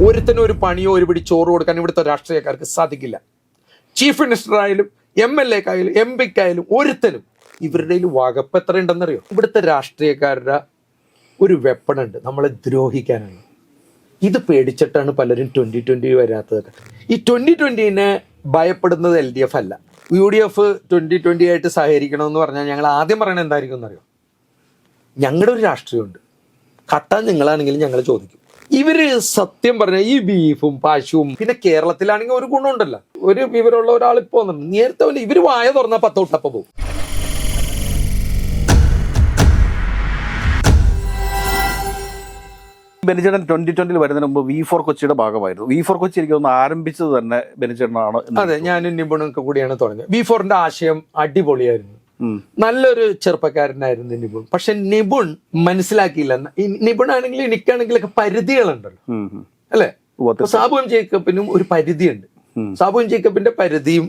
ഒരുത്തനും ഒരു പണിയോ ഒരു പിടി ചോറ് കൊടുക്കാൻ ഇവിടുത്തെ രാഷ്ട്രീയക്കാർക്ക് സാധിക്കില്ല. ചീഫ് മിനിസ്റ്റർ ആയാലും MLA ക്കായാലും MP ക്കായാലും ഒരുത്തനും ഇവരുടെ വകുപ്പ് എത്ര ഉണ്ടെന്നറിയോ? ഇവിടുത്തെ രാഷ്ട്രീയക്കാരുടെ ഒരു വെപ്പണുണ്ട്, നമ്മളെ ദ്രോഹിക്കാനാണ്. ഇത് പേടിച്ചിട്ടാണ് പലരും 2020 വരാത്തത്. ഈ 2020നെ ഭയപ്പെടുന്നത് LDF അല്ല. UDF 2020 ആയിട്ട് സഹകരിക്കണമെന്ന് പറഞ്ഞാൽ ഞങ്ങൾ ആദ്യം പറയണത് എന്തായിരിക്കും എന്നറിയോ? ഞങ്ങളുടെ ഒരു രാഷ്ട്രീയമുണ്ട്, കട്ടാൻ നിങ്ങളാണെങ്കിലും ഞങ്ങൾ ചോദിക്കും. ഇവര് സത്യം പറഞ്ഞാൽ ഈ ബീഫും പശുവും പിന്നെ കേരളത്തിലാണെങ്കിൽ ഒരു ഗുണമുണ്ടല്ലോ, ഒരു വിവരമുള്ള ഒരാൾ ഇപ്പൊ വന്നിട്ടുണ്ട്. നേരത്തെ ഇവര് വായ തുറന്നാൽ 10 തൊട്ടപ്പ പോകും. ബെനിച്ചേട്ടൻ 2020 വരുന്നതിന് മുമ്പ് V4 കൊച്ചിയുടെ ഭാഗമായിരുന്നു. V4 കൊച്ചി എനിക്ക് തോന്നുന്നു ആരംഭിച്ചത് തന്നെ ബെനിച്ചേട്ടനാണ്. അതെ, ഞാനും നിപുണൊക്കെ കൂടിയാണ് തുടങ്ങിയത്. V4ന്റെ ആശയം അടിപൊളിയായിരുന്നു. നല്ലൊരു ചെറുപ്പക്കാരനായിരുന്നു നിപുൺ. പക്ഷെ നിപുൺ മനസ്സിലാക്കിയില്ല. നിപുണാണെങ്കിൽ എനിക്കാണെങ്കിലൊക്കെ പരിധികളുണ്ടല്ലോ, അല്ലെ? സാബു എം ജേക്കബിനും ഒരു പരിധിയുണ്ട്. സാബു എം ജേക്കബിന്റെ പരിധിയും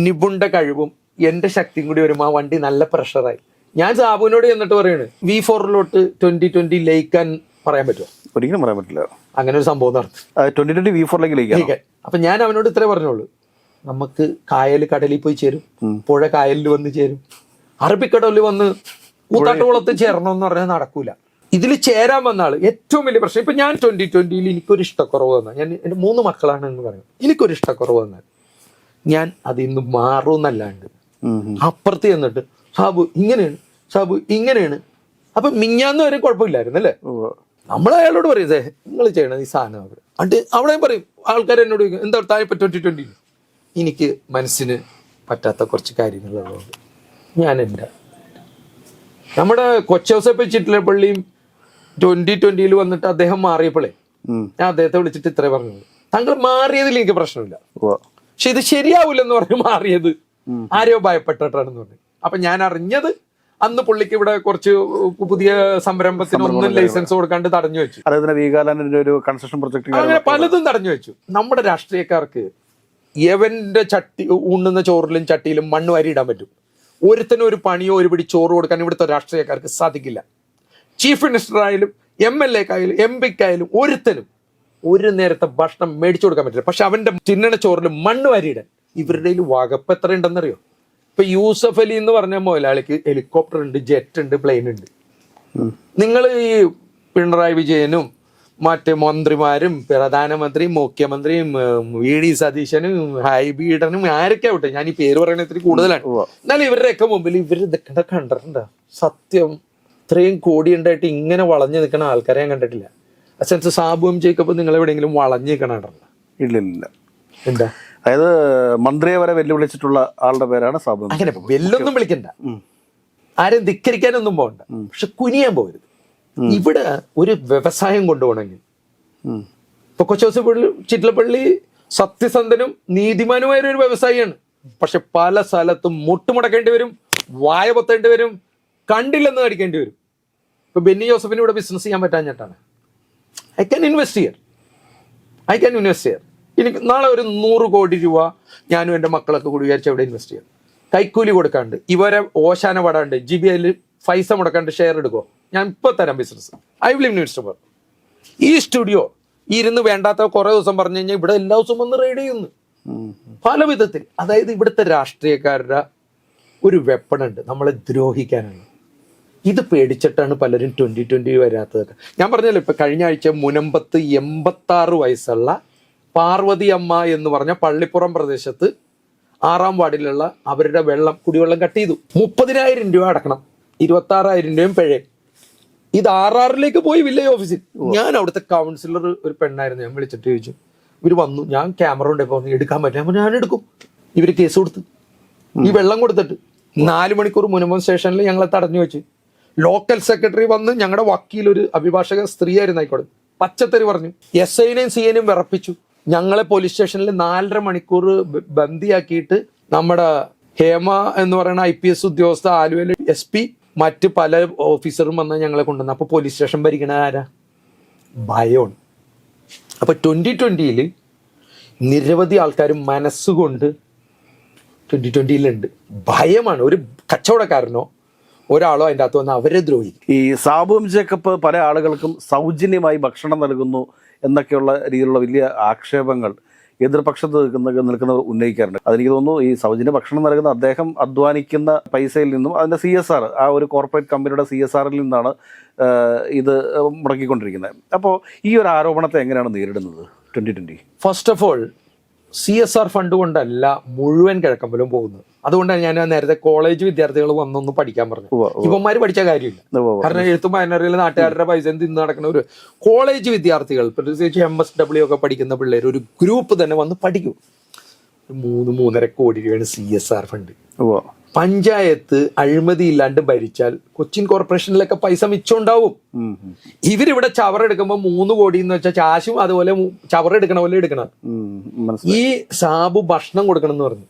നിപുണിന്റെ കഴിവും എന്റെ ശക്തിയും കൂടി വരുമ്പോൾ ആ വണ്ടി നല്ല പ്രഷറായി. ഞാൻ സാബുവിനോട് എന്നിട്ട് പറയാണ്, V4 2020 ലയിക്കാൻ പറയാൻ പറ്റുമോ? ഒരിക്കലും പറയാൻ പറ്റില്ല. അങ്ങനെ ഒരു സംഭവം നടത്തി 2020 V4 ലയിക്കാൻ. അപ്പൊ ഞാൻ അവനോട് ഇത്രേ പറഞ്ഞോളൂ, നമുക്ക് കായൽ കടലിൽ പോയി ചേരും, പുഴ കായലിൽ വന്ന് ചേരും, അറബിക്കടലിൽ വന്ന് കൂത്താട്ടുകുളത്ത് ചേരണമെന്ന് പറഞ്ഞാൽ നടക്കൂല. ഇതിൽ ചേരാൻ വന്ന ആള് ഏറ്റവും വലിയ പ്രശ്നം. ഇപ്പൊ ഞാൻ 2020 എനിക്കൊരു ഇഷ്ടക്കുറവ് വന്നാൽ, ഞാൻ എൻ്റെ 3 മക്കളാണ് എന്ന് പറയും, എനിക്കൊരു ഇഷ്ടക്കുറവ് വന്നാൽ ഞാൻ അതിൽ നിന്ന് മാറുമെന്നല്ലാണ്ട് അപ്പുറത്ത് ചെന്നിട്ട് സാബു ഇങ്ങനെയാണ്, സാബു ഇങ്ങനെയാണ്. അപ്പൊ മിഞ്ഞാന്ന് വരെ കുഴപ്പമില്ലായിരുന്നു അല്ലേ? നമ്മൾ അയാളോട് പറയുന്നത് നിങ്ങൾ ചെയ്യണത് ഈ സാധനം അവിടെ പറയും. ആൾക്കാർ എന്നോട് ചോദിക്കും എന്താ താഴെ 2020. എനിക്ക് മനസ്സിന് പറ്റാത്ത കുറച്ച് കാര്യങ്ങളുള്ളതുകൊണ്ട് ഞാൻ നമ്മുടെ കൊച്ചൗസപ്പ് ചിറ്റിലപ്പള്ളിയും 2020 വന്നിട്ട് അദ്ദേഹം മാറിയപ്പോഴേ ഞാൻ അദ്ദേഹത്തെ വിളിച്ചിട്ട് ഇത്രേ പറഞ്ഞത്, താങ്കൾ മാറിയതിൽ എനിക്ക് പ്രശ്നമില്ല, പക്ഷെ ഇത് ശരിയാവൂലെന്ന് പറഞ്ഞ് മാറിയത് ആരെയോ ഭയപ്പെട്ടിട്ടാണെന്ന് പറഞ്ഞു. അപ്പൊ ഞാൻ അറിഞ്ഞത് അന്ന് പുള്ളിക്ക് ഇവിടെ കുറച്ച് പുതിയ സംരംഭത്തിനൊന്നും ലൈസൻസ് കൊടുക്കാണ്ട് തടഞ്ഞു വെച്ചു. അങ്ങനെ പലതും തടഞ്ഞു വെച്ചു. നമ്മുടെ രാഷ്ട്രീയക്കാർക്ക് യവന്റെ ഉണ്ണുന്ന ചോറിലും ചട്ടിയിലും മണ്ണ് വാരിയിടാൻ പറ്റും. ഒരുത്തനും ഒരു പണിയോ ഒരു പിടി ചോറ് കൊടുക്കാൻ ഇവിടുത്തെ രാഷ്ട്രീയക്കാർക്ക് സാധിക്കില്ല. ചീഫ് മിനിസ്റ്റർ ആയാലും MLA ക്കായാലും MP ക്കായാലും ഒരുത്തനും ഒരു നേരത്തെ ഭക്ഷണം മേടിച്ചു കൊടുക്കാൻ പറ്റില്ല. പക്ഷെ അവന്റെ തിന്നണ ചോറിൽ മണ്ണ് വാരിയിടാൻ ഇവരുടെ വകുപ്പ് എത്ര ഉണ്ടെന്നറിയോ? ഇപ്പൊ യൂസഫ് അലി എന്ന് പറഞ്ഞ മുതലാളിക്ക് ഹെലികോപ്റ്റർ ഉണ്ട്, ജെറ്റ് ഉണ്ട്, പ്ലെയിൻ ഉണ്ട്. നിങ്ങൾ ഈ പിണറായി വിജയനും മറ്റ് മന്ത്രിമാരും പ്രധാനമന്ത്രിയും മുഖ്യമന്ത്രിയും VD സതീശനും ഹൈബീഡനും ആരൊക്കെ ആവട്ടെ, ഞാൻ ഈ പേര് പറയുന്നത് ഇത്തിരി കൂടുതലാണ്, എന്നാലും ഇവരുടെയൊക്കെ മുമ്പിൽ ഇവർ ഇതൊക്കെ കണ്ടിട്ടുണ്ടോ? സത്യം ഇത്രയും കോടി ഉണ്ടായിട്ട് ഇങ്ങനെ വളഞ്ഞു നിൽക്കുന്ന ആൾക്കാരെ ഞാൻ കണ്ടിട്ടില്ല. സെൻസ് സാബു എം ജേക്കബ് നിങ്ങൾ എവിടെയെങ്കിലും വളഞ്ഞു നിൽക്കണ കണ്ടില്ല? ഇല്ല. എന്താ? അതായത് മന്ത്രിയെ വരെ വെല്ലുവിളിച്ചിട്ടുള്ള ആളുടെ പേരാണ് സാബു. അങ്ങനെ വെല്ലൊന്നും വിളിക്കണ്ട, ആരും ധിക്കരിക്കാനൊന്നും പോകണ്ട, പക്ഷെ കുനിയാൻ പോകരുത്. ഇവിടെ ഒരു വ്യവസായം കൊണ്ടുപോകണമെങ്കിൽ ഇപ്പൊ കൊച്ചൗസപ്പ് ചിറ്റിലപ്പള്ളി സത്യസന്ധനും നീതിമാനുമായ ഒരു വ്യവസായിയാണ്. പക്ഷെ പല സ്ഥലത്തും മുട്ടുമുടക്കേണ്ടി വരും, വായ പൊത്തേണ്ടി വരും, കണ്ടില്ലെന്ന് നടിക്കേണ്ടി വരും. ഇപ്പൊ ബെന്നി ജോസഫിന് ഇവിടെ ബിസിനസ് ചെയ്യാൻ പറ്റാഞ്ഞിട്ടാണ്. I can invest here. എനിക്ക് നാളെ ഒരു 100 കോടി രൂപ ഞാനും എൻ്റെ മക്കളൊക്കെ കൂടി വിചാരിച്ച് എവിടെ ഇൻവെസ്റ്റ് ചെയ്യാം. കൈക്കൂലി കൊടുക്കാണ്ട്, ഇവരെ ഓശാന പടാണ്ട്, GBIൽ പൈസ മുടക്കാണ്ട് ഷെയർ എടുക്കോ? ഞാൻ ഇപ്പോൾ തരാം business. I will invest four. ഈ സ്റ്റുഡിയോ ഇരുന്ന് വേണ്ടാത്ത കുറെ ദിവസം പറഞ്ഞു കഴിഞ്ഞാൽ ഇവിടെ എല്ലാ ദിവസവും വന്ന് റെയ്ഡ് ചെയ്യുന്നു പല വിധത്തിൽ. അതായത് ഇവിടുത്തെ രാഷ്ട്രീയക്കാരുടെ ഒരു വെപ്പണുണ്ട്, നമ്മളെ ദ്രോഹിക്കാനാണ്. ഇത് പേടിച്ചിട്ടാണ് പലരും 2020 വരാത്തതൊക്കെ. ഞാൻ പറഞ്ഞല്ലോ, ഇപ്പൊ കഴിഞ്ഞ ആഴ്ച മുനമ്പത്ത് 86 വയസ്സുള്ള പാർവതി അമ്മ എന്ന് പറഞ്ഞ പള്ളിപ്പുറം പ്രദേശത്ത് 6ാം വാർഡിലുള്ള അവരുടെ കുടിവെള്ളം കട്ട് ചെയ്തു. 30,000 രൂപ അടക്കണം, 26,000 രൂപയും പിഴയും. ഇത് RRലേക്ക് പോയി വില്ലേജ് ഓഫീസിൽ. ഞാൻ അവിടുത്തെ കൗൺസിലർ ഒരു പെണ്ണായിരുന്നു, ഞാൻ വിളിച്ചിട്ട് ചോദിച്ചു. ഇവർ വന്നു, ഞാൻ ക്യാമറ കൊണ്ടേ പോകുന്നു, എടുക്കാൻ പറ്റും, ഞാൻ എടുക്കും. ഇവര് കേസ് കൊടുത്ത് ഈ വെള്ളം കൊടുത്തിട്ട് 4 മണിക്കൂർ മുനമ്പം സ്റ്റേഷനിൽ ഞങ്ങളെ തടഞ്ഞു വെച്ച്. ലോക്കൽ സെക്രട്ടറി വന്ന് ഞങ്ങളുടെ വക്കീൽ, ഒരു അഭിഭാഷക സ്ത്രീയായിരുന്നു, ആയിക്കോട്ടെ, പച്ചത്തറി പറഞ്ഞു. SIനെയും CIനെയും വിറപ്പിച്ചു. ഞങ്ങളെ പോലീസ് സ്റ്റേഷനിൽ 4.5 മണിക്കൂർ ബന്ദിയാക്കിയിട്ട് നമ്മുടെ ഹേമ എന്ന് പറയുന്ന IPS ഉദ്യോഗസ്ഥ, ആലുവയിലെ SP, മറ്റ് പല ഓഫീസറും വന്ന് ഞങ്ങളെ കൊണ്ടുവന്നു. അപ്പൊ പോലീസ് സ്റ്റേഷൻ ഭരിക്കണ ആരാ? ഭയമാണ്. അപ്പൊ 2020 നിരവധി ആൾക്കാർ മനസ്സുകൊണ്ട് 2020 ഭയമാണ്. ഒരു കച്ചവടക്കാരനോ ഒരാളോ അതിൻ്റെ അകത്ത് വന്ന് അവരെ ദ്രോഹിക്കും. ഈ സാബു എം ജേക്കബ് പല ആളുകൾക്കും സൗജന്യമായി ഭക്ഷണം നൽകുന്നു എന്നൊക്കെയുള്ള രീതിയിലുള്ള വലിയ ആക്ഷേപങ്ങൾ എതിർപക്ഷത്ത് നിൽക്കുന്നവർ ഉന്നയിക്കാറുണ്ട്. അതെനിക്ക് തോന്നുന്നു ഈ സൗജന്യ ഭക്ഷണം നൽകുന്ന അദ്ദേഹം അധ്വാനിക്കുന്ന പൈസയിൽ നിന്നും അതിൻ്റെ CSR, ആ ഒരു കോർപ്പറേറ്റ് കമ്പനിയുടെ CSRൽ നിന്നാണ് ഇത് മുടക്കിക്കൊണ്ടിരിക്കുന്നത്. അപ്പോൾ ഈ ഒരു ആരോപണത്തെ എങ്ങനെയാണ് നേരിടുന്നത് 2020? First of all CSR fund കൊണ്ടല്ല മുഴുവൻ കിഴക്കമ്പലം പോകുന്നത്. അതുകൊണ്ടാണ് ഞാൻ നേരത്തെ കോളേജ് വിദ്യാർത്ഥികൾ വന്നൊന്ന് പഠിക്കാൻ പറഞ്ഞു. ഇവന്മാര് പഠിച്ച കാര്യമില്ല. കാരണം എഴുത്തും വായനറിയിലെ നാട്ടുകാരുടെ പൈസ തിന്ന് നടക്കുന്ന ഒരു കോളേജ് വിദ്യാർത്ഥികൾ, പ്രത്യേകിച്ച് MSW ഒക്കെ പഠിക്കുന്ന പിള്ളേർ ഒരു ഗ്രൂപ്പ് തന്നെ വന്ന് പഠിക്കും. 3-3.5 കോടി രൂപയാണ് CSR ഫണ്ട്. പഞ്ചായത്ത് അഴിമതി ഇല്ലാണ്ട് ഭരിച്ചാൽ കൊച്ചിൻ കോർപ്പറേഷനിലൊക്കെ പൈസ മിച്ചമുണ്ടാവും. ഇവരിവിടെ ചവറെടുക്കുമ്പോൾ 3 കോടി എന്ന് വെച്ചാൽ ചാശും അതുപോലെ ചവറെടുക്കണ പോലെ എടുക്കണം. ഈ സാബു ഭക്ഷണം കൊടുക്കണം എന്ന് പറഞ്ഞു.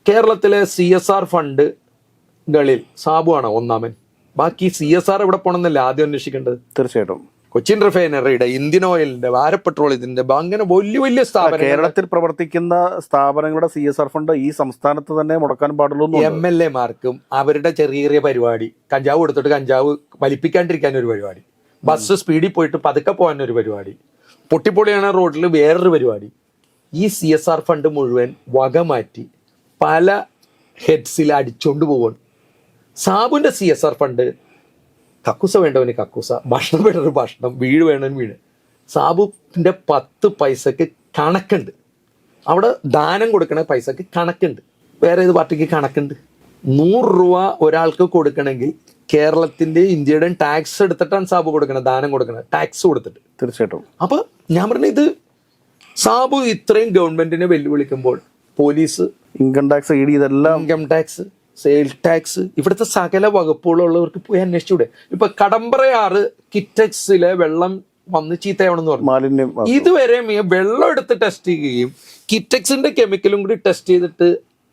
കേരളത്തിലെ CSR ഫണ്ടുകളിൽ സാബു ആണോ ഒന്നാമൻ? ബാക്കി CSR എവിടെ പോകണമെന്നല്ല ആദ്യം അന്വേഷിക്കേണ്ടത്. തീർച്ചയായിട്ടും കൊച്ചിൻ റിഫൈനറിയുടെ, ഇന്ത്യൻ ഓയിലിന്റെ, ഭാരത് പെട്രോളിയത്തിന്റെ, അങ്ങനെ വലിയ വലിയ സ്ഥാപനം, കേരളത്തിൽ പ്രവർത്തിക്കുന്ന സ്ഥാപനങ്ങളുടെ CSR ഫണ്ട് ഈ സംസ്ഥാനത്ത് തന്നെ മുടക്കാൻ പാടുള്ളൂ. MLA മാർക്കും അവരുടെ ചെറിയ ചെറിയ പരിപാടി, കഞ്ചാവ് കൊടുത്തിട്ട് കഞ്ചാവ് വലിപ്പിക്കാണ്ടിരിക്കാൻ ഒരു പരിപാടി, ബസ് സ്പീഡിൽ പോയിട്ട് പതുക്കെ പോകാൻ ഒരു പരിപാടി, പൊട്ടിപ്പൊളിയാണ് റോഡിൽ വേറൊരു പരിപാടി. ഈ CSR ഫണ്ട് മുഴുവൻ വക മാറ്റി പല ഹെഡ്സിൽ അടിച്ചോണ്ട് പോവാണ്. സാബുവിന്റെ CSR ഫണ്ട് കക്കൂസ വേണ്ടവന് കക്കൂസ, ഭക്ഷണം വേണ്ടവന് ഭക്ഷണം, വീട് വേണ്ടവന് വീട്. സാബുവിന്റെ 10 പൈസക്ക് കണക്കുണ്ട്. അവിടെ ദാനം കൊടുക്കണ പൈസക്ക് കണക്കുണ്ട്. വേറെ ഏത് പാർട്ടിക്ക് കണക്കുണ്ട്? 100 രൂപ ഒരാൾക്ക് കൊടുക്കണമെങ്കിൽ കേരളത്തിന്റെ ഇന്ത്യയുടെയും ടാക്സ് എടുത്തിട്ടാണ് സാബു കൊടുക്കണത്, ദാനം കൊടുക്കണത്, ടാക്സ് കൊടുത്തിട്ട്. തീർച്ചയായിട്ടും. അപ്പൊ ഞാൻ പറഞ്ഞ ഇത് സാബു ഇത്രയും ഗവൺമെന്റിനെ വെല്ലുവിളിക്കുമ്പോൾ പോലീസ്, ഇൻകം ടാക്സ്, ED, ഇതെല്ലാം, ഇൻകം ടാക്സ്, സെയിൽസ് ടാക്സ്, ഇവിടുത്തെ സകല വകുപ്പുകളുള്ളവർക്ക് പോയി അന്വേഷിച്ചൂടെ? ഇപ്പൊ കടമ്പറയാറ് കിറ്റക്സിലെ വെള്ളം വന്ന് ചീത്തയാവണമെന്ന് പറഞ്ഞു. മാലിന്യം ഇതുവരെ വെള്ളം എടുത്ത് ടെസ്റ്റ് ചെയ്യുകയും കിറ്റക്സിന്റെ കെമിക്കലും കൂടി ടെസ്റ്റ് ചെയ്തിട്ട്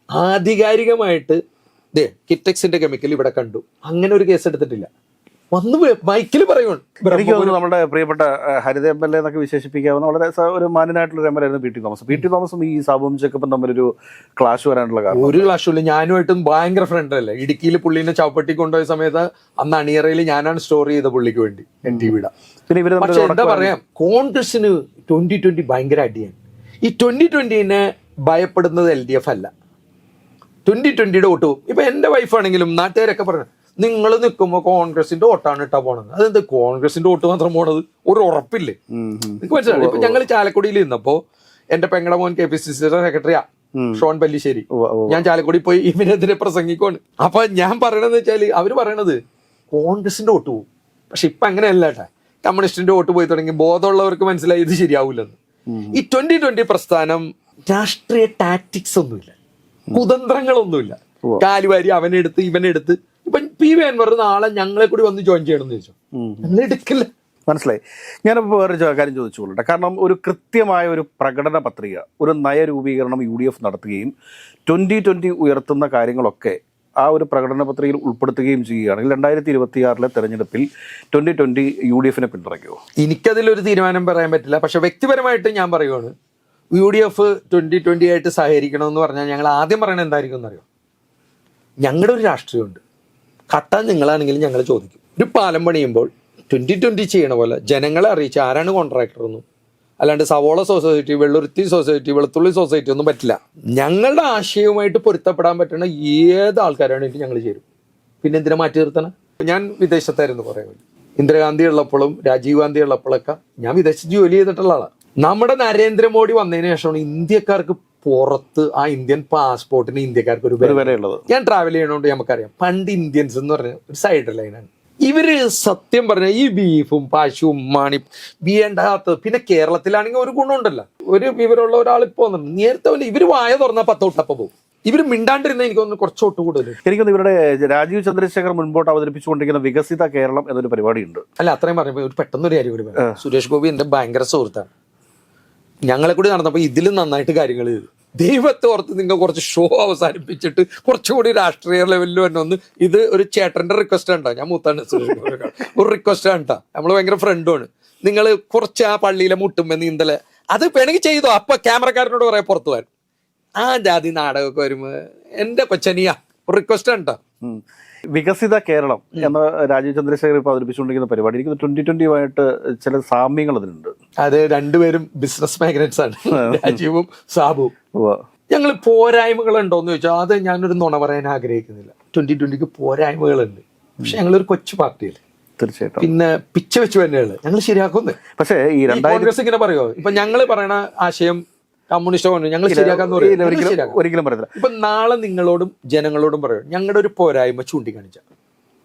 ആധികാരികമായിട്ട് കിറ്റക്സിന്റെ കെമിക്കൽ ഇവിടെ കണ്ടു, അങ്ങനെ ഒരു കേസ് എടുത്തിട്ടില്ല. വന്ന് മൈക്കിൽ പറയുവാണ്. എനിക്ക് തോന്നുന്നു നമ്മുടെ പ്രിയപ്പെട്ട ഹരിത MLA എന്നൊക്കെ വിശേഷിപ്പിക്കാവുന്ന വളരെ ഒരു മാന്യനായിട്ടുള്ള MLA ആയിരുന്നു PT തോമസ്. PT തോമസും ഈ സാബുവും ചെക്കപ്പും തമ്മിലൊരു ക്ലാഷ് വരാനുള്ള കാരണം ഒരു ക്ലാഷുമില്ല. ഞാനുമായിട്ടും ഭയങ്കര ഫ്രണ്ട് അല്ലേ. ഇടുക്കിയിൽ പുള്ളിനെ ചവപ്പെട്ടി കൊണ്ടുപോയ സമയത്ത് അന്ന് അണിയറയിൽ ഞാനാണ് സ്റ്റോർ ചെയ്ത പുള്ളിക്ക് വേണ്ടി NTVയുടെ. പിന്നെ ഇവര് പക്ഷെ എന്താ പറയാ, കോൺഗ്രസിന് 2020 ഭയങ്കര അടിയാണ്. ഈ 2020നെ ഭയപ്പെടുന്നത് LDF അല്ല, 2020യുടെ വോട്ട് പോകും. ഇപ്പൊ എന്റെ വൈഫാണെങ്കിലും നാട്ടുകാരൊക്കെ പറഞ്ഞു നിങ്ങൾ നിൽക്കുമ്പോൾ കോൺഗ്രസിന്റെ വോട്ടാണ് ഇട്ടാ പോണത്. അതെന്ത് കോൺഗ്രസിന്റെ വോട്ട് മാത്രം പോണത്? ഒരു ഉറപ്പില്ലേ? നിങ്ങൾക്ക് മനസ്സിലായി. ഇപ്പൊ ഞങ്ങൾ ചാലക്കുടിയിൽ നിന്നപ്പോ എന്റെ പെങ്ങടെ മോൻ KPCC സെക്രട്ടറിയാ ഷോൺ പല്ലിശ്ശേരി. ഞാൻ ചാലക്കുടി പോയി ഇവനെതിരെ പ്രസംഗിക്കുവാണ്. അപ്പൊ ഞാൻ പറയണെന്ന് വെച്ചാല് അവര് പറയണത് കോൺഗ്രസിന്റെ വോട്ട് പോകും. പക്ഷെ ഇപ്പൊ അങ്ങനെയല്ല കേട്ടാ, കമ്മ്യൂണിസ്റ്റിന്റെ വോട്ട് പോയി തുടങ്ങി. ബോധമുള്ളവർക്ക് മനസ്സിലായി ഇത് ശരിയാവൂലെന്ന്. ഈ 2020 പ്രസ്ഥാനം രാഷ്ട്രീയ ടാക്ടിക്സ് ഒന്നുമില്ല, കുതന്ത്രങ്ങളൊന്നുമില്ല. കാലുവാരി അവനെടുത്ത് ഇവനെടുത്ത്. ഇപ്പൊ PV അൻവർ നാളെ ഞങ്ങളെ കൂടി വന്ന് ജോയിൻ ചെയ്യണമെന്ന് ചോദിച്ചു, ഞങ്ങൾ എടുക്കില്ല. മനസ്സിലായി. ഞാനിപ്പോൾ വേറെ കാര്യം ചോദിച്ചുകൊള്ളട്ടെ. കാരണം ഒരു കൃത്യമായ ഒരു പ്രകടന പത്രിക, ഒരു നയരൂപീകരണം UDF നടത്തുകയും 2020 ഉയർത്തുന്ന കാര്യങ്ങളൊക്കെ ആ ഒരു പ്രകടന പത്രികയിൽ ഉൾപ്പെടുത്തുകയും ചെയ്യുകയാണെങ്കിൽ 2026 തെരഞ്ഞെടുപ്പിൽ 2020 UDFനെ പിന്തുണയ്ക്കുമോ? എനിക്കതിലൊരു തീരുമാനം പറയാൻ പറ്റില്ല. പക്ഷെ വ്യക്തിപരമായിട്ട് ഞാൻ പറയുവാണ്, UDF 2020 ആയിട്ട് സഹകരിക്കണമെന്ന് പറഞ്ഞാൽ ഞങ്ങൾ ആദ്യം പറയണത് എന്തായിരിക്കും എന്നറിയോ? ഞങ്ങളുടെ ഒരു രാഷ്ട്രീയമുണ്ട്, കട്ടാൻ നിങ്ങളാണെങ്കിലും ഞങ്ങൾ ചോദിക്കും. ഒരു പാലം പണിയുമ്പോൾ 2020 ചെയ്യണ പോലെ ജനങ്ങളെ അറിയിച്ച് ആരാണ് കോൺട്രാക്ടർ ഒന്നും, അല്ലാണ്ട് സവോള സൊസൈറ്റി, വെള്ളുരുത്തി സൊസൈറ്റി, വെളുത്തുള്ളി സൊസൈറ്റി ഒന്നും പറ്റില്ല. ഞങ്ങളുടെ ആശയവുമായിട്ട് പൊരുത്തപ്പെടാൻ പറ്റുന്ന ഏത് ആൾക്കാരാണെങ്കിലും ഞങ്ങൾ ചേരും. പിന്നെ എന്തിനാ മാറ്റി നിർത്തണം? ഞാൻ വിദേശത്തായിരുന്നു കുറേ കൊല്ലം. ഇന്ദിരാഗാന്ധി ഉള്ളപ്പോഴും രാജീവ് ഗാന്ധി ഉള്ളപ്പോഴൊക്കെ ഞാൻ വിദേശത്ത് ജോലി ചെയ്തിട്ടുള്ള ആളാണ്. നമ്മുടെ നരേന്ദ്രമോദി വന്നതിന് ശേഷമാണ് ഇന്ത്യക്കാർക്ക് പുറത്ത് ആ ഇന്ത്യൻ പാസ്പോർട്ടിന് ഇന്ത്യക്കാർക്ക് ഒരു വിലയുള്ളത്. ഞാൻ ട്രാവൽ ചെയ്യണോണ്ട് നമുക്കറിയാം. പണ്ട് ഇന്ത്യൻസ് എന്ന് പറഞ്ഞ ഒരു സൈഡ് ലൈനാണ്. ഇവര് സത്യം പറഞ്ഞ ഈ ബീഫും പശുവും വേണ്ടാത്ത. പിന്നെ കേരളത്തിലാണെങ്കിൽ ഒരു ഗുണമുണ്ടല്ലോ, ഒരു വിവരമുള്ള ഒരാൾ ഇപ്പൊ വന്നിട്ടുണ്ട്. നേരത്തെ ഇവര് വായ തുറന്നാൽ 10 തൊട്ടപ്പോ പോകും. ഇവര് മിണ്ടാണ്ടിരുന്ന എനിക്ക് തോന്നുന്നു കുറച്ചോട്ട് കൂടുതൽ. എനിക്കൊന്ന് ഇവരുടെ രാജീവ് ചന്ദ്രശേഖർ മുൻപോട്ട് അവതരിപ്പിച്ചുകൊണ്ടിരിക്കുന്ന വികസിത കേരളം എന്നൊരു പരിപാടിയുണ്ട്. അല്ല, അത്രയും പറയുമ്പോൾ ഒരു പെട്ടെന്നൊരു കാര്യം കൂടി പറയാം. സുരേഷ് ഗോപി എന്റെ ഭയങ്കര സുഹൃത്താണ്. ഞങ്ങളെ കൂടി നടന്നപ്പോൾ ഇതിലും നന്നായിട്ട് കാര്യങ്ങൾ ചെയ്തു. ദൈവത്തെ ഓർത്ത് നിങ്ങൾ കുറച്ച് ഷോ അവസാനിപ്പിച്ചിട്ട് കുറച്ചുകൂടി രാഷ്ട്രീയ ലെവലിൽ തന്നെ ഒന്ന്. ഇത് ഒരു ചേട്ടന്റെ റിക്വസ്റ്റ് ആണ്. ഞാൻ മൂത്താണ് ഒരു റിക്വസ്റ്റ് ആണ് കേട്ടോ. നമ്മൾ ഭയങ്കര ഫ്രണ്ടുമാണ്. നിങ്ങൾ കുറച്ച് ആ പള്ളിയിലെ മുട്ടുമ്പോ നീന്തല് അത് വേണമെങ്കിൽ ചെയ്തോ. അപ്പൊ ക്യാമറക്കാരനോട് പറയാം പുറത്തു പോകാൻ. ആ ജാതി നാടകമൊക്കെ വരുമ്പോ എന്റെ കൊച്ചനിയാ ഒരു റിക്വസ്റ്റ് ആണ് കേട്ടോ. വികസിത കേരളം എന്ന രാജീവ് ചന്ദ്രശേഖർ ഇപ്പോൾ അവതരിപ്പിച്ചുകൊണ്ടിരിക്കുന്ന പരിപാടി എനിക്ക് 2020 ചില സാമ്യങ്ങൾ അതിനുണ്ട്. അത് രണ്ടുപേരും ബിസിനസ് മാഗ്നറ്റ്സ് ആണ്, രാജീവും സാബുവും. ഞങ്ങൾ പോരായ്മകൾ ഉണ്ടോന്ന് ചോദിച്ചാൽ അത് ഞാനൊരു നുണ പറയാൻ ആഗ്രഹിക്കുന്നില്ല. 2020 പോരായ്മകളുണ്ട്, പക്ഷെ ഞങ്ങളൊരു കൊച്ചു പാർട്ടിയല്ലേ, തീർച്ചയായിട്ടും. പിന്നെ പിച്ച വെച്ച് തന്നെയാണ് ഞങ്ങൾ ശരിയാക്കുന്നത്. പക്ഷേ ഈ കോൺഗ്രസ് ഇങ്ങനെ പറയുമോ, ഇപ്പൊ ഞങ്ങൾ പറയണ ആശയം കമ്മ്യൂണിസ്റ്റ് ഞങ്ങൾ ശരിയാക്കാന്ന് ഒരിക്കലും പറയത്തില്ല. ഇപ്പൊ നാളെ നിങ്ങളോടും ജനങ്ങളോടും പറയും ഞങ്ങളുടെ ഒരു പോരായ്മ ചൂണ്ടിക്കാണിച്ച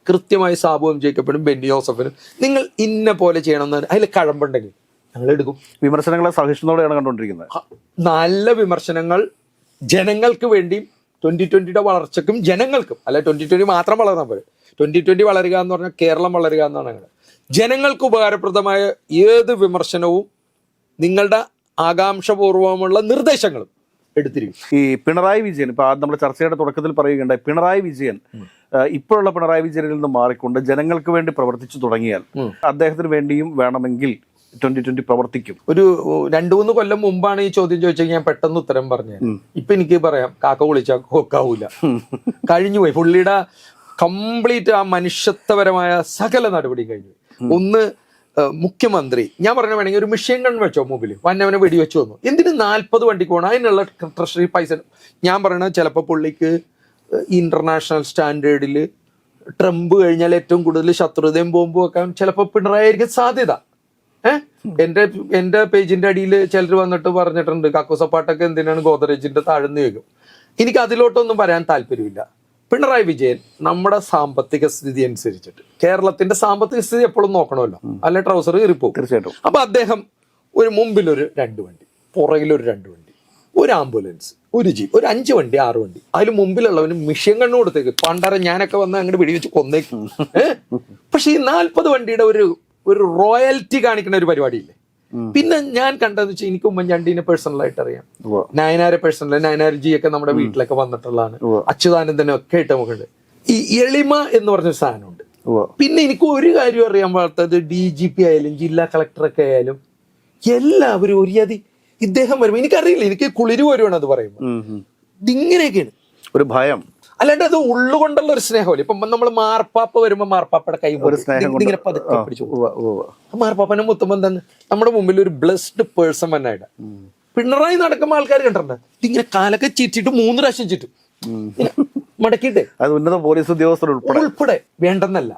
കൃത്യമായി സാബുവും ജേക്കബിനും ബെന്നി ജോസഫിനും നിങ്ങൾ ഇന്ന പോലെ ചെയ്യണമെന്ന് അതിൽ കഴമ്പുണ്ടെങ്കിൽ ഞങ്ങൾ എടുക്കും. വിമർശനങ്ങളെ സഹിഷ്ണുതയോടെയാണ് കണ്ടുകൊണ്ടിരിക്കുന്നത്. നല്ല വിമർശനങ്ങൾ ജനങ്ങൾക്ക് വേണ്ടിയും 2020 വളർച്ചയ്ക്കും ജനങ്ങൾക്കും, അല്ല 2020 മാത്രം വളർന്നാൽ പോലും 2020 വളരുക എന്ന് പറഞ്ഞാൽ കേരളം വളരുക എന്നാണ് ഞങ്ങൾ. ജനങ്ങൾക്ക് ഉപകാരപ്രദമായ ഏത് വിമർശനവും നിങ്ങളുടെ ആകാംക്ഷപൂർവമുള്ള നിർദ്ദേശങ്ങളും എടുത്തിരിക്കും. ഈ പിണറായി വിജയൻ ഇപ്പൊ നമ്മുടെ ചർച്ചയുടെ തുടക്കത്തിൽ പറയുകയുണ്ടായി, പിണറായി വിജയൻ ഇപ്പോഴുള്ള പിണറായി വിജയനിൽ നിന്ന് മാറിക്കൊണ്ട് ജനങ്ങൾക്ക് വേണ്ടി പ്രവർത്തിച്ചു തുടങ്ങിയാൽ അദ്ദേഹത്തിന് വേണ്ടിയും വേണമെങ്കിൽ 2020 പ്രവർത്തിക്കും. ഒരു 2-3 കൊല്ലം മുമ്പാണ് ഈ ചോദ്യം ചോദിച്ചെങ്കിൽ ഞാൻ പെട്ടെന്ന് ഉത്തരം പറഞ്ഞു. ഇപ്പൊ എനിക്ക് പറയാം കാക്ക വിളിച്ചാൽ കൊക്കാവൂല, കഴിഞ്ഞുപോയി. പുള്ളിയുടെ കംപ്ലീറ്റ് ആ മനുഷ്യത്വപരമായ സകല നടപടി കഴിഞ്ഞു. ഒന്ന് മുഖ്യമന്ത്രി ഞാൻ പറഞ്ഞ വേണമെങ്കിൽ ഒരു മിഷൻ ഗൺ വെച്ചോ മുമ്പിൽ വന്നവനെ വെടിവെച്ചു വന്നു. എന്തിന് 40 വണ്ടിക്ക് പോകണം? അതിനുള്ള ട്രഷറി പൈസ. ഞാൻ പറയണത് ചിലപ്പോൾ പുള്ളിക്ക് ഇന്റർനാഷണൽ സ്റ്റാൻഡേർഡിൽ ട്രംപ് കഴിഞ്ഞാൽ ഏറ്റവും കൂടുതൽ ശത്രുതയും ബോംബും വെക്കാൻ ചിലപ്പോൾ പിണറായി ആയിരിക്കും സാധ്യത. എന്റെ പേജിന്റെ അടിയിൽ ചിലർ വന്നിട്ട് പറഞ്ഞിട്ടുണ്ട് കക്കൂസപ്പാട്ടൊക്കെ എന്തിനാണ് ഗോദ്രേജിന്റെ താഴ്ന്നു വെക്കും. എനിക്ക് അതിലോട്ടൊന്നും പറയാൻ താല്പര്യമില്ല. പിണറായി വിജയൻ നമ്മുടെ സാമ്പത്തിക സ്ഥിതി അനുസരിച്ചിട്ട് കേരളത്തിന്റെ സാമ്പത്തിക സ്ഥിതി എപ്പോഴും നോക്കണമല്ലോ, അല്ലെ ട്രൗസർ കയറിപ്പോകും. തീർച്ചയായിട്ടും. അപ്പൊ അദ്ദേഹം ഒരു മുമ്പിലൊരു 2 വണ്ടി, പുറകിലൊരു 2 വണ്ടി, ഒരു ആംബുലൻസ്, ഒരു ജീപ്പ്, ഒരു 5 വണ്ടി 6 വണ്ടി, അതിൽ മുമ്പിലുള്ളവന് മിഷ്യൻ കണ്ണു കൊടുത്തേക്ക് പണ്ടര ഞാനൊക്കെ വന്ന് അങ്ങോട്ട് വെടിവെച്ച് കൊന്നേക്കും. പക്ഷെ ഈ 40 വണ്ടിയുടെ ഒരു റോയൽറ്റി കാണിക്കുന്ന ഒരു പരിപാടിയില്ലേ. പിന്നെ ഞാൻ കണ്ടതെന്ന് വെച്ചാൽ എനിക്ക് ഉമ്മൻചാണ്ടിനെ പേഴ്സണലായിട്ട് അറിയാം, നയനാരെ പേഴ്സണൽ, നയനാർ ജി ഒക്കെ നമ്മുടെ വീട്ടിലൊക്കെ വന്നിട്ടുള്ളതാണ്, അച്യുതാനന്ദനെ ഒക്കെ ആയിട്ട് നമുക്കുണ്ട്. ഈ എളിമ എന്ന് പറഞ്ഞൊരു സാധനമുണ്ട്. പിന്നെ എനിക്ക് ഒരു കാര്യം അറിയാൻ പാടാത്തത് DGP ആയാലും ജില്ലാ കളക്ടറൊക്കെ ആയാലും എല്ലാവരും ഒരു ഇദ്ദേഹം വരുമ്പോ എനിക്കറിയില്ല, എനിക്ക് കുളിര് വരുവാണ് അത് പറയുമ്പോൾ. ഇതിങ്ങനെയൊക്കെയാണ് ഒരു ഭയം, അല്ലാണ്ട് അത് ഉള്ളുകൊണ്ടുള്ള ഒരു സ്നേഹമല്ല. ഇപ്പൊ നമ്മൾ മാർപ്പാപ്പ വരുമ്പോ മാർപ്പാപ്പയുടെ കൈ ഇങ്ങനെ പതുക്കെ പിടിച്ചു. മാർപ്പാപ്പനെ മുത്തുമ്പോ തന്നെ നമ്മുടെ മുമ്പിൽ ഒരു ബ്ലെസ്ഡ് പേഴ്സൺ വന്നായിട്ട്. പിണറായി നടക്കുമ്പോൾ ആൾക്കാർ കണ്ടിട്ടുണ്ട് ഇതിങ്ങനെ കാലൊക്കെ ചീറ്റിട്ട് 3 പ്രാവശ്യം ചീറ്റും മടക്കിയിട്ടേ. അത് ഉന്നത പോലീസ് ഉദ്യോഗസ്ഥർ ഉൾപ്പെടെ വേണ്ടെന്നല്ല,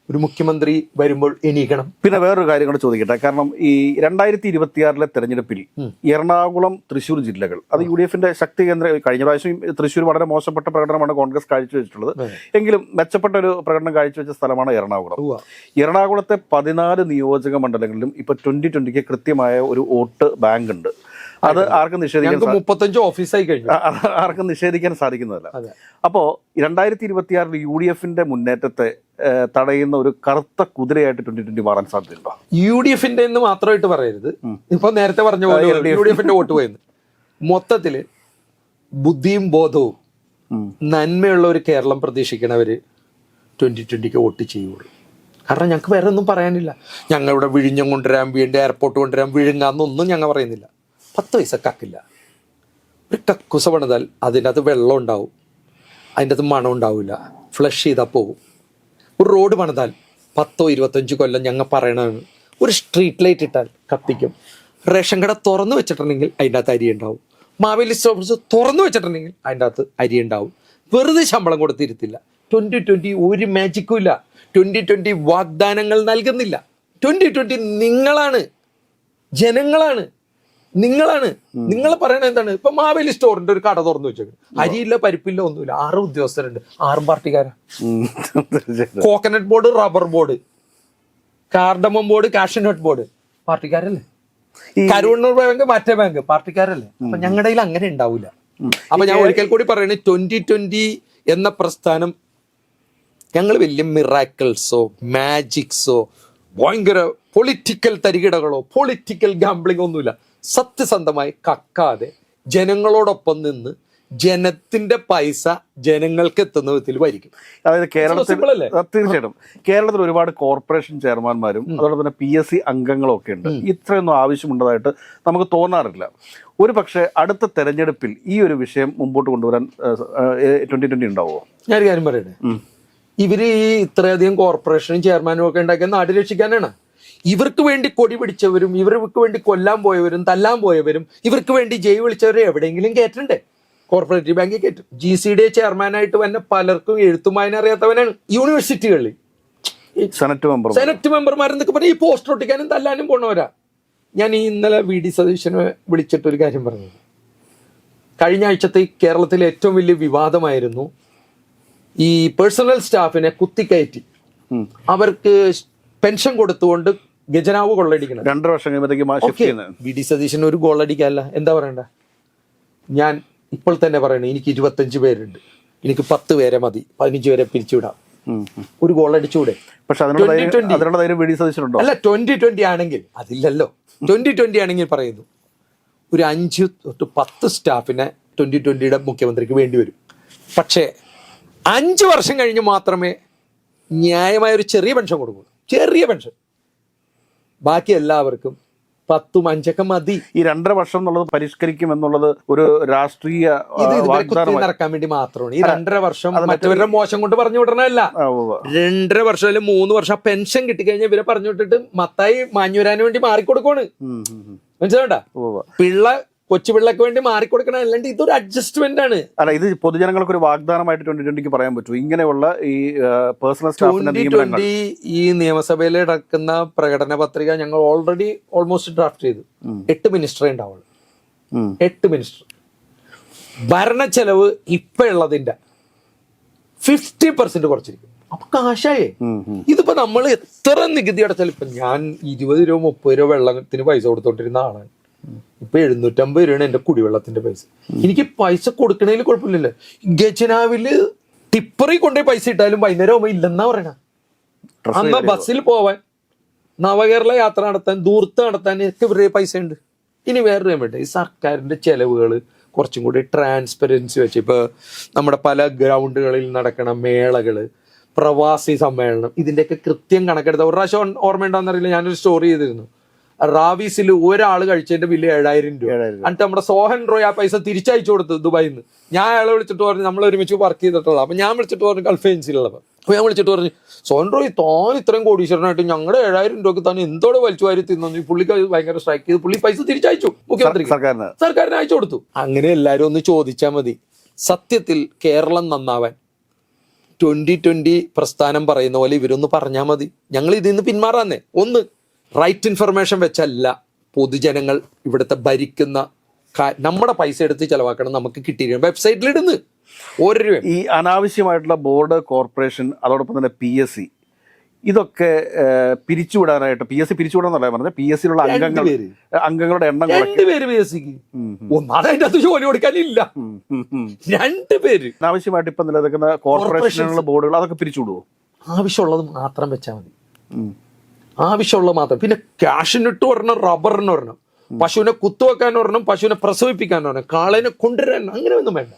ഒരു മുഖ്യമന്ത്രി വരുമ്പോൾ എണീക്കണം. പിന്നെ വേറൊരു കാര്യം കൂടെ ചോദിക്കട്ടെ, കാരണം ഈ 2026 തെരഞ്ഞെടുപ്പിൽ എറണാകുളം, തൃശ്ശൂർ ജില്ലകൾ അത് UDFന്റെ ശക്തി കേന്ദ്ര. കഴിഞ്ഞ പ്രാവശ്യം തൃശ്ശൂർ വളരെ മോശപ്പെട്ട പ്രകടനമാണ് കോൺഗ്രസ് കാഴ്ചവെച്ചിട്ടുള്ളത്, എങ്കിലും മെച്ചപ്പെട്ട ഒരു പ്രകടനം കാഴ്ചവെച്ച സ്ഥലമാണ് എറണാകുളം. എറണാകുളത്തെ 14 നിയോജക മണ്ഡലങ്ങളിലും ഇപ്പൊ 2020 കൃത്യമായ ഒരു വോട്ട് ബാങ്ക് ഉണ്ട്. അത് ആർക്കും നിഷേധിക്കാൻ 35 ഓഫീസായി കഴിഞ്ഞു, ആർക്കും നിഷേധിക്കാൻ സാധിക്കുന്നതല്ല. അപ്പോ 2026 UDFന്റെ മുന്നേറ്റത്തെ തടയുന്ന ഒരു കറുത്ത കുതിരയായിട്ട് 2020 മാറാൻ സാധ്യതയുണ്ടോ? UDFന്റെ എന്ന് മാത്രമായിട്ട് പറയരുത്. ഇപ്പൊ നേരത്തെ പറഞ്ഞ പോലെ UDFന്റെ വോട്ട് പോയെന്ന് മൊത്തത്തില് ബുദ്ധിയും ബോധവും നന്മയുള്ള ഒരു കേരളം പ്രതീക്ഷിക്കണവര് 2020 വോട്ട് ചെയ്യുള്ളൂ. കാരണം ഞങ്ങൾക്ക് വേറെ ഒന്നും പറയാനില്ല. ഞങ്ങളിവിടെ വിഴിഞ്ഞം കൊണ്ടുവരാൻ, വീണ്ടും എയർപോർട്ട് കൊണ്ടുവരാൻ, വിഴുങ്ങാന്നൊന്നും ഞങ്ങൾ പറയുന്നില്ല. 10 പൈസ കക്കില്ല. ഒരു കക്കുസ പണിതാൽ അതിൻ്റെ അകത്ത് വെള്ളം ഉണ്ടാവും, അതിൻ്റെ അകത്ത് മണം ഉണ്ടാവില്ല, ഫ്ലഷ് ചെയ്താൽ പോകും. ഒരു റോഡ് പണിതാൽ 10-25 കൊല്ലം ഞങ്ങൾ പറയണതാണ്. ഒരു സ്ട്രീറ്റ് ലൈറ്റ് ഇട്ടാൽ കത്തിക്കും. റേഷൻ കട തുറന്നു വെച്ചിട്ടുണ്ടെങ്കിൽ അതിൻ്റെ അകത്ത് അരി ഉണ്ടാവും. മാവേലി സ്റ്റോർസ് തുറന്നു വെച്ചിട്ടുണ്ടെങ്കിൽ അതിൻ്റെ അകത്ത് അരി ഉണ്ടാവും. വെറുതെ ശമ്പളം കൊടുത്തിരുത്തില്ല. 2020 ഒരു മാജിക്കും ഇല്ല. 2020 വാഗ്ദാനങ്ങൾ നൽകുന്നില്ല. 2020 നിങ്ങളാണ്, ജനങ്ങളാണ്, നിങ്ങളാണ്. നിങ്ങൾ പറയണത് എന്താണ്? ഇപ്പൊ മാവേലി സ്റ്റോറിന്റെ ഒരു കട തുറന്നു വെച്ചേക്കും, അരിയില്ല, പരിപ്പില്ല, ഒന്നുമില്ല. 6 ഉദ്യോഗസ്ഥരുണ്ട്, 6 പാർട്ടിക്കാരാ. Coconut board, rubber board, cardamom board, cashew nut board പാർട്ടിക്കാരല്ലേ. കരുവണ്ണൂർ ബാങ്ക്, മറ്റേ ബാങ്ക് പാർട്ടിക്കാരല്ലേ. അപ്പൊ ഞങ്ങളുടെ കയ്യിൽ അങ്ങനെ ഉണ്ടാവില്ല. അപ്പൊ ഞാൻ ഒരിക്കൽ കൂടി പറയണേ, 2020 എന്ന പ്രസ്ഥാനം ഞങ്ങൾ വലിയ മിറാക്കിൾസോ മാജിക്സോ ഭയങ്കര പൊളിറ്റിക്കൽ തരികിടകളോ പൊളിറ്റിക്കൽ ഗാംബ്ലിംഗ് ഒന്നുമില്ല. സത്യസന്ധമായി കക്കാതെ ജനങ്ങളോടൊപ്പം നിന്ന് ജനത്തിന്റെ പൈസ ജനങ്ങൾക്ക് എത്തുന്ന വിധത്തിൽ വരിക്കും. അതായത് തീർച്ചയായിട്ടും കേരളത്തിൽ ഒരുപാട് കോർപ്പറേഷൻ ചെയർമാൻമാരും അതോടൊപ്പം തന്നെ PSC അംഗങ്ങളും ഒക്കെ ഉണ്ട്. ഇത്രയൊന്നും ആവശ്യമുണ്ടതായിട്ട് നമുക്ക് തോന്നാറില്ല. ഒരു പക്ഷേ അടുത്ത തെരഞ്ഞെടുപ്പിൽ ഈ ഒരു വിഷയം മുമ്പോട്ട് കൊണ്ടുവരാൻ 2020 ഉണ്ടാവുമോ? ഞാനൊരു കാര്യം പറയട്ടെ, ഇവര് ഈ ഇത്രയധികം കോർപ്പറേഷനും ചെയർമാനും ഒക്കെ ഉണ്ടാക്കിയ നാട് രക്ഷിക്കാനാണ്. ഇവർക്ക് വേണ്ടി കൊടി പിടിച്ചവരും ഇവർക്ക് വേണ്ടി കൊല്ലാൻ പോയവരും തല്ലാൻ പോയവരും ഇവർക്ക് വേണ്ടി ജയ് വിളിച്ചവരെ എവിടെയെങ്കിലും കയറ്റണ്ടേ? കോർപ്പറേറ്റീവ് ബാങ്കിൽ കയറ്റും. GCD ചെയർമാനായിട്ട് വന്ന പലർക്കും എഴുത്തും വായന അറിയാത്തവനാണ്. യൂണിവേഴ്സിറ്റികളിൽ സെനറ്റ് മെമ്പർമാരെന്നൊക്കെ പറഞ്ഞാൽ ഈ പോസ്റ്റർ ഒട്ടിക്കാനും തല്ലാനും പോണവരാ. ഞാൻ ഈ ഇന്നലെ VD സതീശനെ വിളിച്ചിട്ടൊരു കാര്യം പറഞ്ഞത്, കഴിഞ്ഞ ആഴ്ചത്തെ കേരളത്തിലെ ഏറ്റവും വലിയ വിവാദമായിരുന്നു ഈ പേഴ്സണൽ സ്റ്റാഫിനെ കുത്തിക്കയറ്റി അവർക്ക് പെൻഷൻ കൊടുത്തുകൊണ്ട് ഖജനാവ് കൊള്ളടിക്കണം. 2 വർഷം കഴിയുമ്പോഴത്തേക്ക് VD സതീശന് ഒരു ഗോളടിക്കല്ല. എന്താ പറയണ്ട? ഞാൻ ഇപ്പോൾ തന്നെ പറയണേ, എനിക്ക് 25 പേരുണ്ട്, എനിക്ക് 10 പേരെ മതി, 15 പേരെ പിരിച്ചുവിടാം, ഒരു ഗോൾ അടിച്ചുകൂടെ? പക്ഷെ അല്ല, 2020 ആണെങ്കിൽ അതില്ലല്ലോ. 2020 ആണെങ്കിൽ പറയുന്നു ഒരു 5 തൊട്ട് 10 സ്റ്റാഫിനെ 2020 മുഖ്യമന്ത്രിക്ക് വേണ്ടി വരും. പക്ഷേ 5 വർഷം കഴിഞ്ഞ് മാത്രമേ ന്യായമായ ഒരു ചെറിയ പെൻഷൻ കൊടുക്കൂ. ചെറിയ പെൻഷൻ. ബാക്കി എല്ലാവർക്കും 10ഉം 5ഒക്കെ മതി. ഈ 2.5 വർഷം എന്നുള്ളത് പരിഷ്കരിക്കും എന്നുള്ളത് ഒരു രാഷ്ട്രീയ നടക്കാൻ വേണ്ടി മാത്രമാണ്. ഈ 2.5 വർഷം മറ്റവരുടെ മോശം കൊണ്ട് പറഞ്ഞു വിടണമല്ല. 2.5 വർഷം അല്ലെങ്കിൽ 3 വർഷം പെൻഷൻ കിട്ടിക്കഴിഞ്ഞാൽ ഇവരെ പറഞ്ഞു വിട്ടിട്ട് മത്തായി മാഞ്ഞുവരാന് വേണ്ടി മാറിക്കൊടുക്കുവാണ്. മനസ്സിലാവണ്ട? പിള്ള കൊച്ചുപിള്ളക്ക് വേണ്ടി മാറിക്കൊടുക്കണം. അല്ലാണ്ട് ഇതൊരു അഡ്ജസ്റ്റ്മെന്റ് ആണ്. അല്ല, ഇത് പൊതുജനങ്ങൾക്ക് ഒരു വാഗ്ദാനമായിട്ട് 2020 പറയാൻ പറ്റൂ. ഇങ്ങനെയുള്ള ഈ പേഴ്സണൽ സ്റ്റാഫിന്റെ 2020 ഈ നിയമസഭയിൽ നടക്കുന്ന പ്രകടന പത്രിക ഞങ്ങൾ ഓൾറെഡി ഓൾമോസ്റ്റ് ഡ്രാഫ്റ്റ് ചെയ്തു. 8 മിനിസ്റ്റർ ഉണ്ടാവുള്ളൂ. 8 മിനിസ്റ്റർ. ഭരണ ചെലവ് ഇപ്പൊ ഉള്ളതിന്റെ 50% കുറച്ചിരിക്കും. അപ്പൊ കാശായേ. ഇതിപ്പോ നമ്മൾ എത്ര നികുതി അടച്ചാലും, ഇപ്പൊ ഞാൻ 20 രൂപ 30 രൂപ വെള്ളത്തിന് പൈസ കൊടുത്തോണ്ടിരുന്ന ആളാണ്. ഇപ്പൊ 750 രൂപയാണ് എന്റെ കുടിവെള്ളത്തിന്റെ പൈസ. എനിക്ക് പൈസ കൊടുക്കണേൽ കുഴപ്പമില്ലല്ലോ. ഖജനാവില് ടിപ്പറി കൊണ്ടുപോയി പൈസ ഇട്ടാലും വൈകുന്നേരം ആവുമ്പോ ഇല്ലെന്നാ പറയണ. അന്ന് ബസ്സിൽ പോവാൻ, നവകേരള യാത്ര നടത്താൻ, ദൂർത്ത് നടത്താൻ ഒക്കെ ഇവരുടെ പൈസ ഉണ്ട്. ഇനി വേറൊരു വേണ്ട, ഈ സർക്കാരിന്റെ ചെലവുകൾ കുറച്ചും കൂടി ട്രാൻസ്പെറൻസി വെച്ച്, ഇപ്പൊ നമ്മുടെ പല ഗ്രൗണ്ടുകളിൽ നടക്കണ മേളകള്, പ്രവാസി സമ്മേളനം, ഇതിന്റെയൊക്കെ കൃത്യം കണക്കെടുത്ത ഒരു പ്രാവശ്യം ഓർമ്മയുണ്ടാവുന്നറിയില്ല, ഞാനൊരു സ്റ്റോറി ചെയ്തിരുന്നു. റാവീസിൽ ഒരാൾ കഴിച്ചതിന്റെ ബില്ല് 7000 രൂപ. എന്നിട്ട് നമ്മുടെ സോഹൻ റോയ് ആ പൈസ തിരിച്ചയച്ചു കൊടുത്തു ദുബായിൽ നിന്ന്. ഞാൻ അയാളെ വിളിച്ചിട്ട് പറഞ്ഞു, നമ്മൾ ഒരുമിച്ച് വർക്ക് ചെയ്തിട്ടുള്ള, അപ്പൊ ഞാൻ വിളിച്ചിട്ട് പറഞ്ഞു ഗൾഫ് ഏജൻസിയിലുള്ളപ്പോൾ, അപ്പൊ ഞാൻ വിളിച്ചിട്ട് പറഞ്ഞു, സോഹൻ റോയ് താൻ ഇത്രയും കോടീശ്വരനായിട്ട് ഞങ്ങളുടെ 7000 രൂപയ്ക്ക് തന്നെ എന്തോടെ വലിച്ചു വാരി തിന്നു. പുള്ളിക്ക് ഭയങ്കര സ്ട്രൈക്ക് ചെയ്ത് പുള്ളി പൈസ തിരിച്ചയച്ചു മുഖ്യമന്ത്രിക്ക്, സർക്കാരിന് അയച്ചു കൊടുത്തു. അങ്ങനെ എല്ലാവരും ഒന്ന് ചോദിച്ചാൽ മതി. സത്യത്തിൽ കേരളം നന്നാവാൻ 2020 പ്രസ്ഥാനം പറയുന്ന പോലെ ഇവരൊന്ന് പറഞ്ഞാൽ മതി. ഞങ്ങൾ ഇതിൽ നിന്ന് പിന്മാറാന്നേ. ഒന്ന്, റൈറ്റ് ഇൻഫർമേഷൻ വെച്ചല്ല പൊതുജനങ്ങൾ ഇവിടുത്തെ ഭരിക്കുന്ന നമ്മുടെ പൈസ എടുത്ത് ചെലവാക്കണം. നമുക്ക് കിട്ടിയിരിക്കണം വെബ്സൈറ്റിൽ ഇടുന്നു 1 രൂപ. ഈ അനാവശ്യമായിട്ടുള്ള ബോർഡ്, കോർപ്പറേഷൻ, അതോടൊപ്പം തന്നെ PSC, ഇതൊക്കെ പിരിച്ചുവിടാനായിട്ട്, PSC പിരിച്ചുവിടാന്നല്ല പറഞ്ഞത്, PSCയിലുള്ള അംഗങ്ങളുടെ എണ്ണം 2 പേര് PSCക്ക്. ഒന്നാമത് അതിന്റെ അത് ജോലി കൊടുക്കാനില്ല. 2 പേര്. അനാവശ്യമായിട്ട് ഇപ്പൊ നിലനിൽക്കുന്ന കോർപ്പറേഷനുള്ള ബോർഡുകൾ അതൊക്കെ പിരിച്ചുവിടുവോ? ആവശ്യമുള്ളത് മാത്രം വെച്ചാൽ മതി. ആവശ്യമുള്ളത് മാത്രം. പിന്നെ ക്യാഷിനിട്ട് ഒരെണ്ണം, റബ്ബറിന് ഒരെണ്ണം, പശുവിനെ കുത്തുവെക്കാൻ ഒരെണ്ണം, പശുവിനെ പ്രസവിപ്പിക്കാൻ ഒരെണ്ണം, കാളേനെ കൊണ്ടുവരാൻ, അങ്ങനെ ഒന്നും വേണ്ട.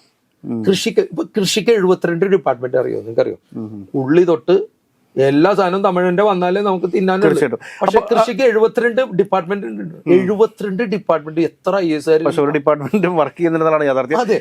കൃഷിക്ക് 72 ഡിപ്പാർട്ട്മെന്റ് അറിയോ? നിങ്ങൾക്കറിയോ? ഉള്ളി തൊട്ട് എല്ലാ സാധനവും തമിഴിന്റെ വന്നാലേ നമുക്ക് തിന്നാനുള്ളൂ. പക്ഷെ കൃഷിക്ക് 72 ഡിപ്പാർട്ട്മെന്റ് ഉണ്ട്. 72 ഡിപ്പാർട്ട്മെന്റ്. എത്ര IAS ഡിപ്പാർട്ട്മെന്റ് വർക്ക് ചെയ്യുന്നതാണ് യാഥാർത്ഥ്യം. അതെ.